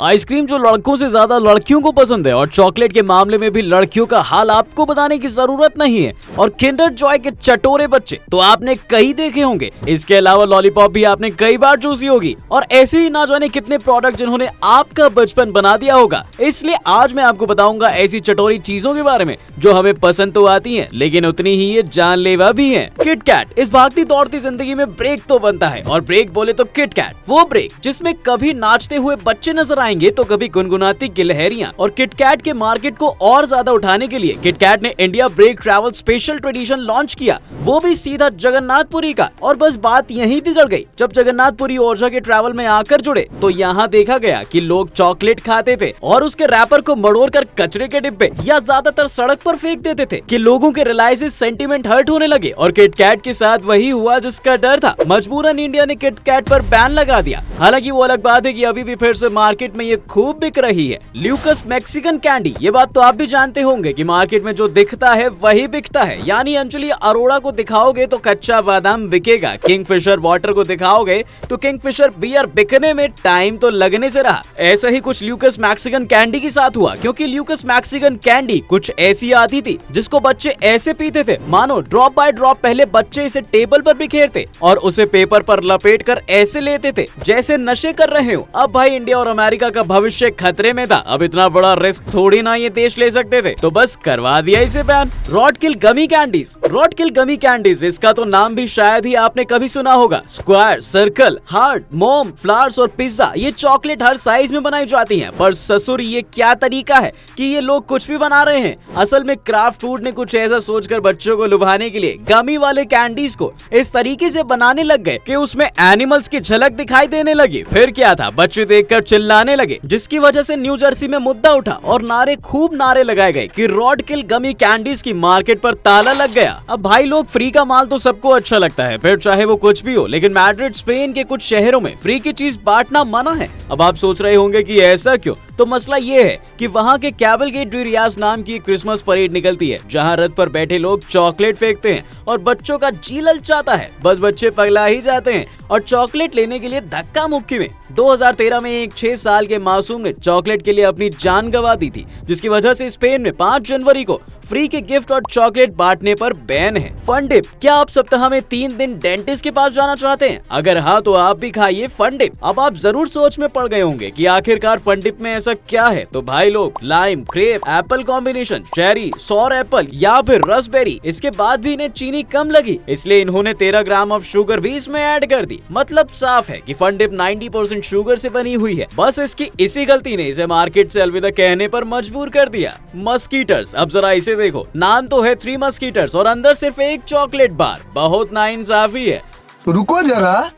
Ice cream जो लड़कों से ज्यादा लड़कियों को पसंद है और चॉकलेट के मामले में भी लड़कियों का हाल आपको बताने की जरूरत नहीं है। और किंडर जॉय के चटोरे बच्चे तो आपने कई देखे होंगे। इसके अलावा लॉलीपॉप भी आपने कई बार चूसी होगी और ऐसे ही ना जाने कितने प्रोडक्ट जिन्होंने आपका बचपन बना दिया होगा। इसलिए आज मैं आपको बताऊंगा ऐसी चटोरी चीजों के बारे में जो हमें पसंद तो आती हैं लेकिन उतनी ही ये जानलेवा भी हैं। किटकैट। इस भागती दौड़ती जिंदगी में ब्रेक तो बनता है और ब्रेक बोले तो किटकैट, वो ब्रेक जिसमें कभी नाचते हुए बच्चे नजर आएंगे तो कभी गुनगुनाती गिलहरियां। और किटकैट के मार्केट को और ज्यादा उठाने के लिए किटकैट ने India break travel special edition launch किया, वो भी सीधा जगन्नाथपुरी का। और बस बात यहीं बिगड़ गई जब जगन्नाथपुरी ओरछा के ट्रैवल में आकर जुड़े तो यहाँ देखा गया कि लोग चॉकलेट खाते थे और उसके रैपर को मड़ोड़कर कचरे के डिब्बे या ज्यादातर सड़क पर फेंक देते थे कि लोगों के रिलायंस सेंटीमेंट हर्ट होने लगे। और किटकैट के साथ वही हुआ जिसका डर था। मजबूरन इंडिया ने किटकैट पर बैन लगा दिया। हालांकि वो अलग बात है कि अभी भी फिर से मार्केट में ये खूब बिक रही है। ल्यूकस मैक्सिकन कैंडी, ये बात तो आप भी जानते होंगे कि मार्केट में जो दिखता है वही बिकता है। यानी अंजलि अरोड़ा को दिखाओगे तो कच्चा बादाम बिकेगा, किंगफिशर वाटर को दिखाओगे तो किंगफिशर बियर बिकने में टाइम तो लगने से रहा। ऐसा ही कुछ ल्यूकस मैक्सिकन कैंडी के साथ हुआ, क्योंकि ल्यूकस मैक्सिकन कैंडी कुछ ऐसी आती थी जिसको बच्चे ऐसे पीते थे मानो ड्रॉप बाय ड्रॉप पहले बच्चे इसे टेबल पर बिखेरते और उसे पेपर पर लपेट कर ऐसे लेते थे जैसे नशे कर रहे हो। अब भाई इंडिया और अमेरिका का भविष्य खतरे में था। अब इतना बड़ा रिस्क थोड़ी ना ये देश ले सकते थे, तो बस करवा दिया इसे बैन। रॉड किल गमी कैंडीज। रॉड किल गमी कैंडीज, इसका तो नाम भी शायद ही आपने कभी सुना होगा। स्क्वायर, सर्कल, हार्ट, मोम, फ्लावर्स और पिज्जा, ये चॉकलेट हर साइज में बनाई जाती हैं। पर ससुर ये क्या तरीका है कि ये लोग कुछ भी बना रहे हैं। असल में क्राफ्ट फूड ने कुछ ऐसा सोचकर बच्चों को लुभाने के लिए गमी वाले कैंडीज को इस तरीके से बनाने लग गए कि उसमें एनिमल्स की झलक दिखाई देने लगी। फिर क्या था, बच्चे देखकर चिल्लाने लगे, जिसकी वजह से न्यू जर्सी में मुद्दा उठा और खूब नारे लगाए गए कि रॉड किल गमी कैंडीज की मार्केट पर ताला लग गया। अब भाई लोग, फ्री का माल तो सबको अच्छा लगता है, फिर चाहे वो कुछ भी हो, लेकिन मैड्रिड स्पेन के कुछ शहरों में फ्री की चीज बांटना मना है। अब आप सोच रहे होंगे कि ऐसा क्यों? तो मसला ये है कि वहाँ के कैबलगेट डी रियाज नाम की क्रिसमस परेड निकलती है, जहाँ रथ पर बैठे लोग चॉकलेट फेंकते हैं और बच्चों का जी ललचाता है। बस बच्चे पगला ही जाते हैं और चॉकलेट लेने के लिए धक्का मुक्की में 2013 में एक 6 साल के मासूम ने चॉकलेट के लिए अपनी जान गंवा दी थी, जिसकी वजह से स्पेन में 5 जनवरी को फ्री के गिफ्ट और चॉकलेट बांटने पर बैन है। Fun dip. क्या आप सप्ताह में 3 दिन डेंटिस्ट के पास जाना चाहते हैं? अगर हाँ तो आप भी खाइए फन डिप। अब आप जरूर सोच में पड़ गए होंगे कि आखिरकार फन डिप में ऐसा क्या है। तो भाई लोग, lime, grape, apple combination, cherry, sour apple या फिर रसबेरी, इसके बाद भी इन्हें चीनी कम लगी, इसलिए इन्होंने 13 ग्राम ऑफ शुगर भी इसमें ऐड कर दी। मतलब साफ है कि फन डिप 90% शुगर से बनी हुई है। बस इसकी इसी गलती ने इसे मार्केट से अलविदा कहने पर मजबूर कर दिया। मस्कीटर्स। अब जरा इसे देखो, नाम तो है 3 मस्कीटर्स और अंदर सिर्फ एक चॉकलेट बार। बहुत नाइंसाफी है। रुको जरा,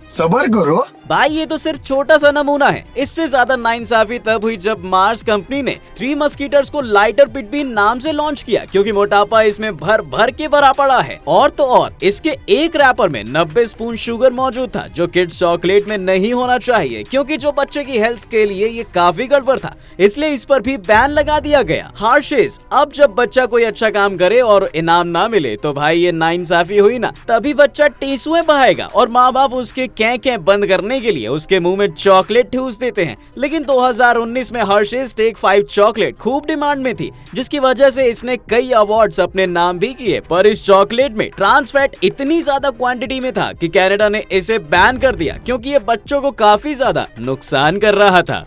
सबर करो भाई, ये तो सिर्फ छोटा सा नमूना है। इससे ज्यादा नाइंसाफी तब हुई जब मार्स कंपनी ने 3 मस्कीटर्स को लाइटर पिटबीन नाम से लॉन्च किया, क्योंकि मोटापा इसमें भर भर के भरा पड़ा है। और तो और इसके एक रैपर में 90 स्पून शुगर मौजूद था, जो किड्स चॉकलेट में नहीं होना चाहिए, क्योंकि जो बच्चे की हेल्थ के लिए ये काफी गड़बड़ था, इसलिए इस पर भी बैन लगा दिया गया। हर्शीज। अब जब बच्चा कोई अच्छा काम करे और इनाम ना मिले तो भाई ये नाइंसाफी हुई ना, तभी बच्चा टीसुएं बहाएगा और माँ बाप उसके कैं बंद करने के लिए उसके मुंह में चॉकलेट ठूस देते हैं। लेकिन 2019 में हर्शीज टेक 5 चॉकलेट खूब डिमांड में थी, जिसकी वजह से इसने कई अवार्ड्स अपने नाम भी किए। पर इस चॉकलेट में ट्रांस फैट इतनी ज्यादा क्वांटिटी में था कि कनाडा ने इसे बैन कर दिया, क्योंकि ये बच्चों को काफी ज्यादा नुकसान कर रहा था।